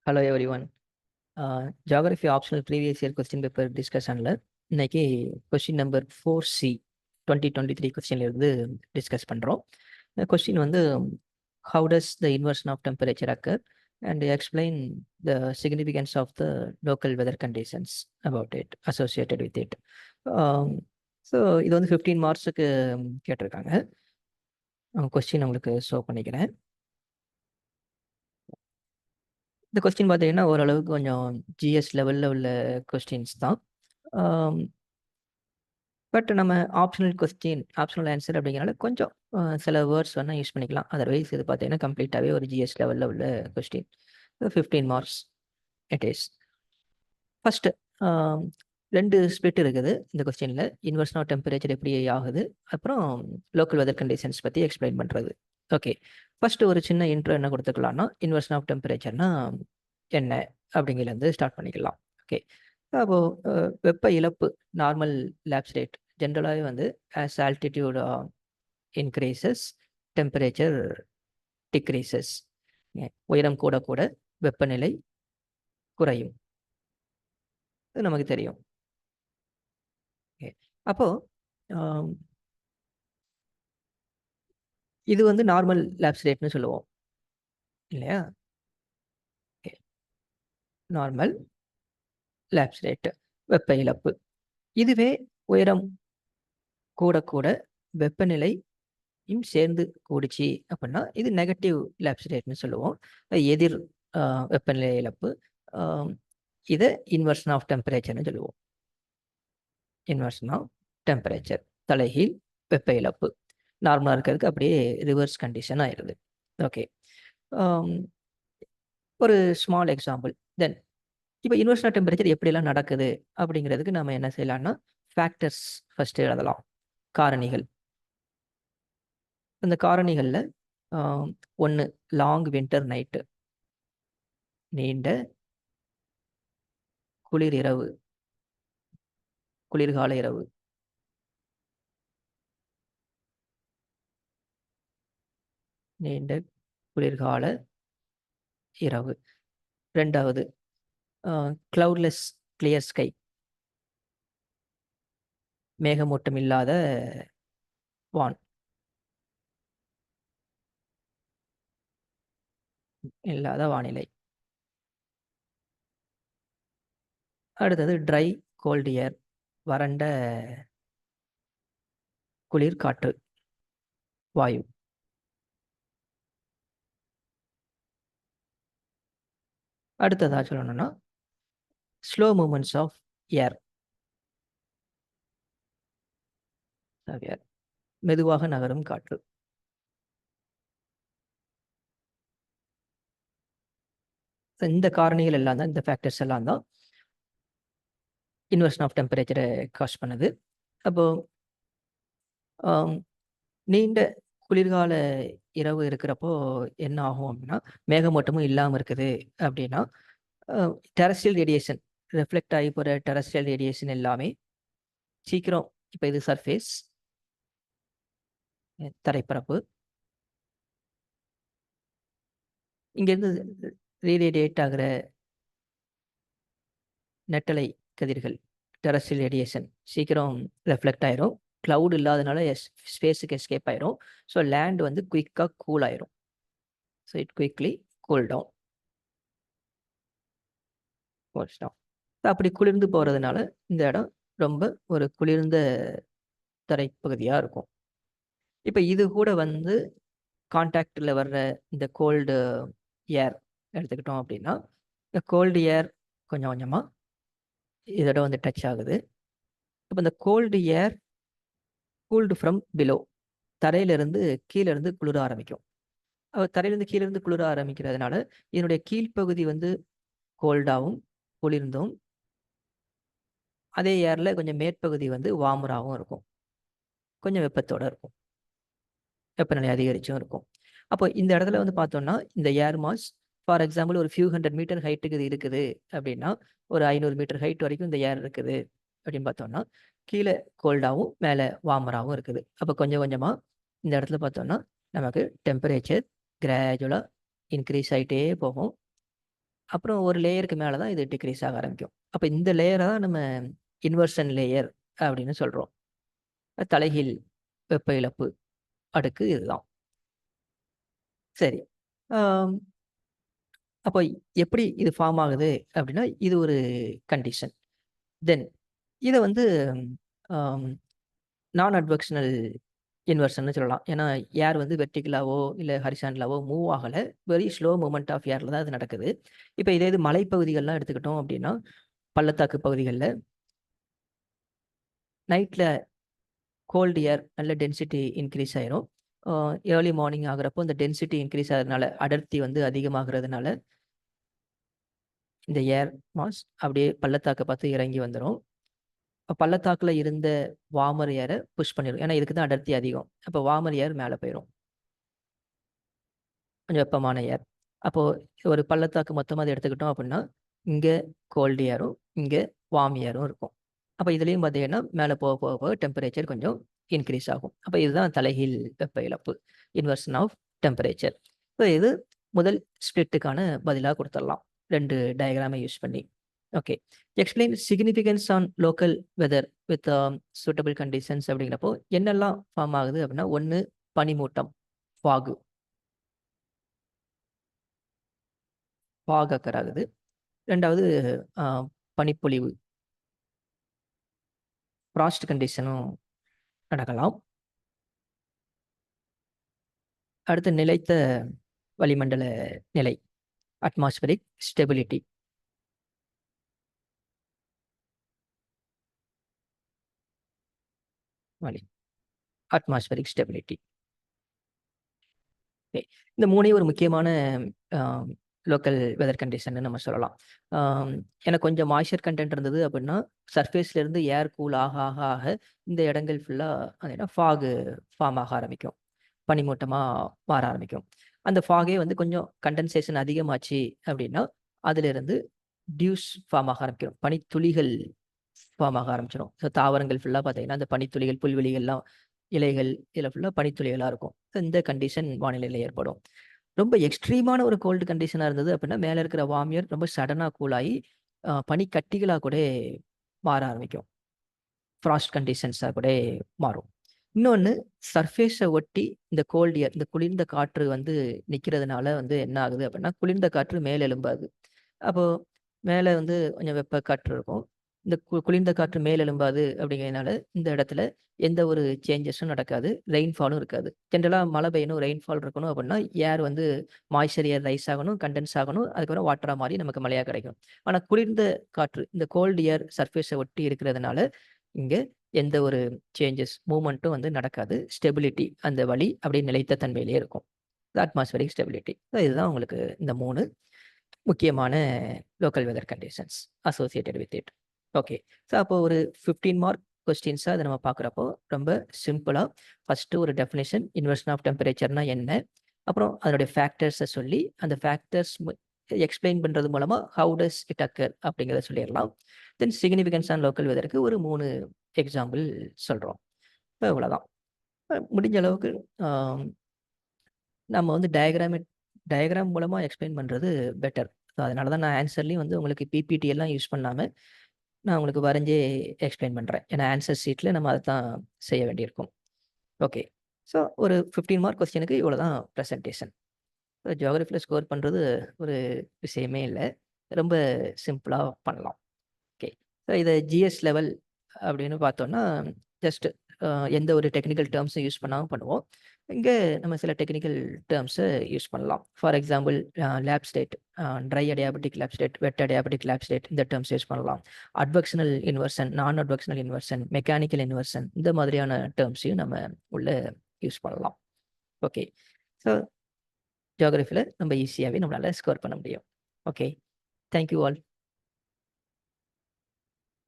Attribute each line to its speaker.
Speaker 1: Hello everyone. Geography optional previous year question paper டிஸ்கஷனில் இன்னைக்கு question number 4C 2023 கொஸ்டின்ல இருந்து டிஸ்கஸ் பண்ணுறோம். இந்த கொஸ்டின் வந்து how does the inversion of temperature occur and explain the significance of the local weather conditions about it associated with it. So இது வந்து 15 மார்க்ஸுக்கு கேட்டிருக்காங்க. கொஸ்டின் உங்களுக்கு ஷோ பண்ணிக்கிறேன். இந்த கொஸ்டின் பார்த்தீங்கன்னா ஓரளவுக்கு கொஞ்சம் ஜிஎஸ் லெவலில் உள்ள கொஸ்டின்ஸ் தான். பட் நம்ம ஆப்ஷனல் ஆன்சர் அப்படிங்கிறனால கொஞ்சம் சில வேர்ட்ஸ் வேணால் யூஸ் பண்ணிக்கலாம். அதர்வைஸ் இது பார்த்தீங்கன்னா கம்ப்ளீட்டாகவே ஒரு ஜிஎஸ் லெவலில் உள்ள question. 15 marks it is. First 2 split இருக்குது இந்த கொஸ்டினில். இன்வர்ஷன் ஆஃப் டெம்பரேச்சர் எப்படி ஆகுது, அப்புறம் லோக்கல் வெதர் கண்டிஷன்ஸ் பற்றி எக்ஸ்பிளைன் பண்ணுறது. ஓகே, ஃபஸ்ட்டு ஒரு சின்ன இன்ட்ரோ என்ன கொடுத்துக்கலாம்னா, இன்வர்ஷன் ஆஃப் டெம்பரேச்சர்னா என்ன அப்படிங்கிறது ஸ்டார்ட் பண்ணிக்கலாம். ஓகே, அப்போது வெப்ப இழப்பு நார்மல் லேப்ஸ் ரேட் ஜென்ரலாகவே வந்து as altitude increases temperature decreases. உயரம் கூட கூட வெப்பநிலை குறையும், இது நமக்கு தெரியும். ஓகே, அப்போது இது வந்து நார்மல் லேப்ஸ் ரேட்னு சொல்லுவோம் இல்லையா? நார்மல் லேப்ஸ் ரேட் வெப்ப இழப்பு. இதுவே உயரம் கூட கூட வெப்பநிலையும் சேர்ந்து கூடிச்சு அப்படின்னா இது நெகட்டிவ் லேப்ஸ் ரேட்னு சொல்லுவோம். எதிர் வெப்பநிலை இழப்பு. இதை இன்வர்ஷன் ஆஃப் டெம்பரேச்சர்னு சொல்லுவோம். இன்வர்ஷன் ஆஃப் டெம்பரேச்சர் தலைகீழ் வெப்ப இழப்பு. நார்மலாக இருக்கிறதுக்கு அப்படியே ரிவர்ஸ் கண்டிஷன் ஆயிடுது. ஓகே, ஒரு ஸ்மால் எக்ஸாம்பிள். தென் இப்போ இன்வர்ஷன் ஆஃப் டெம்பரேச்சர் எப்படியெல்லாம் நடக்குது அப்படிங்கிறதுக்கு நம்ம என்ன செய்யலாம்னா ஃபேக்டர்ஸ் ஃபஸ்ட்டு எழுதலாம், காரணிகள். இந்த காரணிகளில் 1 லாங் வின்டர் நைட்டு, நீண்ட குளிர் இரவு, குளிர்கால இரவு. நீண்ட குளிர்கால இரவு. 2வது கிளவுட்லெஸ் கிளியர் ஸ்கை, மேகமூட்டம் இல்லாத வான், இல்லாத வானிலை. அடுத்தது ட்ரை கோல்டு ஏர், வறண்ட குளிர் காற்று வாயு. அடுத்ததாக சொல்லணும்னா ஸ்லோ மூமெண்ட்ஸ் ஆஃப் ஏர், மெதுவாக நகரும் காற்று. இந்த காரணிகள் எல்லாம் தான், இந்த ஃபேக்டர்ஸ் எல்லாம் தான் இன்வர்ஷன் ஆஃப் டெம்பரேச்சரை காஸ் பண்ணுது. அப்போது நீண்ட குளிர்கால இரவு இருக்கிறப்போ என்ன ஆகும் அப்படின்னா, மேகமூட்டமும் இல்லாமல் இருக்குது அப்படின்னா டெரஸ்ட்ரியல் ரேடியேஷன் ரெஃப்ளெக்ட் ஆகி போகிற டெரஸ்ட்ரியல் ரேடியேஷன் எல்லாமே சீக்கிரம், இப்போ இது சர்ஃபேஸ் தரைப்பரப்பு, இங்கேருந்து ரீரேடியேட் ஆகிற நெட்டலை கதிர்கள் டெரஸ்ட்ரியல் ரேடியேஷன் சீக்கிரம் ரெஃப்ளெக்ட் ஆயிரும். க்ளவுட் இல்லாதனால ஸ்பேஸுக்கு எஸ்கேப் ஆயிரும். ஸோ லேண்ட் வந்து குயிக்காக கூல் ஆயிரும். So it quickly cool down. அப்படி குளிர்ந்து போகிறதுனால இந்த இடம் ரொம்ப ஒரு குளிர்ந்த தரைப்பகுதியாக இருக்கும். இப்போ இது கூட வந்து கான்டாக்டில் வர்ற இந்த கோல்டு ஏர் எடுத்துக்கிட்டோம் அப்படின்னா, இந்த கோல்டு ஏர் கொஞ்சம் கொஞ்சமாக இதோட வந்து டச் ஆகுது. இப்போ இந்த cold air cooled from below, தரையிலிருந்து கீழேருந்து குளிர ஆரம்பிக்கும். தரையிலேருந்து கீழேருந்து குளிர ஆரம்பிக்கிறதுனால இதனுடைய கீழ்ப்பகுதி வந்து கோல்டாகவும் குளிர்ந்தும், அதே ஏரில் கொஞ்சம் மேற்பகுதி வந்து வார்மராகவும் இருக்கும், கொஞ்சம் வெப்பத்தோடு இருக்கும், வெப்பநிலை அதிகரிச்சும் இருக்கும். அப்போ இந்த இடத்துல வந்து பார்த்தோம்னா இந்த ஏர் மாஸ் ஃபார் எக்ஸாம்பிள் ஒரு ஃபியூ 100 மீட்டர் ஹைட்டுக்கு இது இருக்குது அப்படின்னா, ஒரு 500 மீட்டர் ஹைட் வரைக்கும் இந்த ஏர் இருக்குது அப்படின்னு பார்த்தோம்னா, கீழே கோல்டாகவும் மேலே வார்மராகவும் இருக்குது. அப்போ கொஞ்சம் கொஞ்சமாக இந்த இடத்துல பார்த்தோம்னா நமக்கு டெம்பரேச்சர் கிராஜுவலாக இன்க்ரீஸ் ஆகிட்டே போகும். அப்புறம் ஒரு லேயருக்கு மேல தான் இது டிக்ரீஸ் ஆக ஆரம்பிக்கும். அப்ப இந்த லேயர தான் நம்ம இன்வெர்ஷன் லேயர் அப்படின்னு சொல்றோம். தலைகீழ் வெப்ப இழப்பு அடுக்கு இதுதான். சரி. ஆம். அப்போ எப்படி இது ஃபார்ம் ஆகுது அப்படின்னா, இது ஒரு கண்டிஷன். தென் இத வந்து ஆம் நான் அட்வெர்ஷனல் இன்வெர்ஷன்னு சொல்லலாம். ஏன்னா, ஏர் வந்து வெர்டிகலாவோ, இல்ல ஹாரிசான்டலாவோ மூவ் ஆகல. வெரி ஸ்லோ மூவ்மெண்ட் ஆஃப் ஏர்ல தான் இது நடக்குது. இப்ப இதே இது மலைப்பகுதிகள்லாம் எடுத்துக்கிட்டோம் அப்படின்னா, பள்ளத்தாக்கு பகுதிகள்ல நைட்ல கோல்ட் ஏர் நல்ல டென்சிட்டி இன்கிரீஸ் ஆயிரும். ஏர்லி மார்னிங் ஆகுறப்போ இந்த டென்சிட்டி இன்கிரீஸ் ஆகுறதுனால, அடர்த்தி வந்து அதிகமாகுறதுனால, இந்த ஏர் மாஸ் அப்படியே பள்ளத்தாக்க பார்த்து இறங்கி வந்துரும். பள்ளத்தாக்குல இருந்த வார்மர் ஏர புஷ் பண்ணிரும். ஏன்னா, இதுக்கு தான் அடர்த்தி அதிகம். அப்ப வார்மர் ஏர் மேல போயிரும். கொஞ்சம் வெப்பமான ஏர். அப்போ ஒரு பள்ளத்தாக்கு மொத்தமா அத எடுத்துக்கிட்டோம் அப்படின்னா, இங்க கோல்ட் ஏரும், இங்க வார்ம் ஏரும் இருக்கும். அப்ப இதுலயும் பார்த்தீங்கன்னா, மேல போக போக போக டெம்பரேச்சர் கொஞ்சம் இன்கிரீஸ் ஆகும். அப்ப இதுதான் தலைகீழ் வெப்ப இழப்பு. Inversion of temperature. ஸோ இது முதல் ஸ்ப்ளிட்டுக்கான பதிலா குடுத்துடலாம். 2 டயகிராம யூஸ் பண்ணி. Okay. Explain significance on local weather with suitable conditions அப்படிங்கிறப்போ, என்னெல்லாம் ஃபார்ம் ஆகுது அப்படின்னா, 1 பனிமூட்டம், ஃபாகு. ஃபாக் அக்கர் ஆகுது. 2வது அ பனிப்பொழிவு. ஃப்ராஸ்ட் கண்டிஷனும் நடக்கலாம். அடுத்து நிலைத்த வளிமண்டல நிலை. Atmospheric stability. வளி அட்மாஸ்பரிக் ஸ்டெபிலிட்டி. ஓகே. இந்த 3 ஒரு முக்கியமான அ லோக்கல் வெதர் கண்டிஷன்னு நம்ம சொல்லலாம். ஆம் எனக்கு கொஞ்சம் மாய்ஸ்சர் கன்டென்ட் இருந்தது அப்படின்னா, சர்ஃபேஸ்ல இருந்து ஏர் கூல் ஆக ஆக ஆக இந்த இடங்கள் ஃபுல்லா அது ஃபாகு ஃபார்ம் ஆக ஆரம்பிக்கும். பனிமூட்டமா மாற ஆரம்பிக்கும். அந்த ஃபாகே வந்து கொஞ்சம் கண்டென்சேஷன் அதிகமாச்சு அப்படின்னா, அதிலிருந்து டியூஸ் ஃபார்ம் ஆக ஆரம்பிக்கும். பனித்துளிகள் ஃபார்ம் ஆக ஆரம்பிச்சிரும். ஸோ தாவரங்கள் ஃபுல்லா பார்த்தீங்கன்னா, அந்த பனித்துளிகள், புல்வெளிகள்லாம் இலைகள் இதில ஃபுல்லா பனித்துளிகளா இருக்கும். ஸோ இந்த கண்டிஷன் வானிலையில ஏற்படும். ரொம்ப எக்ஸ்ட்ரீமான ஒரு கோல்டு கண்டிஷனா இருந்தது அப்படின்னா, மேல இருக்கிற வார்ம் ஏர் ரொம்ப சடனா கூல் ஆயி, பனிக்கட்டிகளா கூட மாற ஆரம்பிக்கும். ஃப்ராஸ்ட் கண்டிஷன்ஸா கூட மாறும். இன்னொன்னு சர்ஃபேஸ ஒட்டி இந்த கோல்ட் ஏர், இந்த குளிர்ந்த காற்று வந்து நிக்கிறதுனால வந்து என்ன ஆகுது அப்படின்னா, குளிர்ந்த காற்று மேல் எழும்பாது. அப்போ மேல வந்து கொஞ்சம் வெப்ப காற்று இருக்கும். இந்த குளிர்ந்த காற்று மேல் எழும்பாது அப்படிங்கிறதுனால, இந்த இடத்துல எந்த ஒரு சேஞ்சஸும் நடக்காது. ரெயின்ஃபாலும் இருக்காது. ஜென்ரலா மழை பெய்யணும், ரெயின்ஃபால் இருக்கணும் அப்படின்னா, ஏர் வந்து மாய்ஸ்சர் ஏர் ரைஸ் ஆகணும், கண்டென்ஸ் ஆகணும். அதுக்கப்புறம் வாட்டரா மாறி நமக்கு மழையா கிடைக்கும். ஆனா குளிர்ந்த காற்று, இந்த கோல்ட் ஏர் சர்ஃபேஸ ஒட்டி இருக்கிறதுனால, இங்க எந்த ஒரு சேஞ்சஸ், மூவ்மெண்ட்டும் வந்து நடக்காது. ஸ்டெபிலிட்டி அந்த வழி அப்படியே நிலைத்த தன்மையிலேயே இருக்கும். Atmospheric stability. இதுதான் உங்களுக்கு இந்த 3 முக்கியமான local weather conditions associated with it. Okay. So அப்போ ஒரு 15 மார்க் கொஸ்டின்ஸா அத நம்ம பார்க்குறப்போ, ரொம்ப சிம்பிளா ஃபர்ஸ்ட்டு ஒரு டெஃபினிஷன் இன்வெர்ஷன் ஆஃப் டெம்பரேச்சர்னா என்ன? அப்புறம் அதனுடைய ஃபேக்டர்ஸ சொல்லி, அந்த ஃபேக்டர்ஸ் எக்ஸ்ப்ளைன் பண்றது மூலமா ஹவ் டஸ் இட் அக்கர் அப்படிங்கிறத சொல்லிறலாம். தென் சிக்னிஃபிகன்ஸ் ஆன் லோக்கல் வெதருக்கு ஒரு 3 எக்ஸாம்பிள் சொல்றோம். இவ்வளோதான். முடிஞ்ச அளவுக்கு அ நம்ம வந்து டயகிராம் மூலமா எக்ஸ்ப்ளைன் பண்றது பெட்டர். ஸோ அதனால தான் நான் ஆன்ஸர்லயும் வந்து உங்களுக்கு பிபிடி எல்லாம் யூஸ் பண்ணாம, நான் உங்களுக்கு வரைஞ்சே எக்ஸ்ப்ளைன் பண்றேன். ஏன்னா ஆன்ஸர் ஷீட்ல நம்ம அதத்தான் செய்ய வேண்டியிருக்கும். ஓகே. ஸோ ஒரு 15 மார்க் கொஸ்டினுக்கு இவ்வளோ தான் பிரசன்டேஷன். ஜியோகிராஃபில ஸ்கோர் பண்றது ஒரு விஷயமே இல்ல. ரொம்ப சிம்பிளா பண்ணலாம். ஓகே. ஸோ இத ஜிஎஸ் லெவல் அப்படின்னு பார்த்தோம்னா, ஜஸ்ட் எந்த ஒரு டெக்னிக்கல் டெர்ம்ஸும் யூஸ் பண்ணாம பண்ணுவோம். இங்க நம்ம சில டெக்னிக்கல் டெர்ம்ஸ யூஸ் பண்ணலாம். For example lab state, try adiabatic lab state, wet adiabatic lab state இந்த டெர்ம்ஸ் யூஸ் பண்ணலாம். அட்வெர்ஷனல் இன்வெர்ஷன், நான் அட்வெர்ஷனல் இன்வெர்ஷன், மெக்கானிக்கல் இன்வெர்ஷன் இந்த மாதிரியான டெர்ம்ஸையும் நம்ம உள்ள யூஸ் பண்ணலாம். ஓகே. ஸோ ஜியோகிராஃபில நம்ம ஈஸியாவே நம்மளால ஸ்கோர் பண்ண முடியும். ஓகே. Thank you all.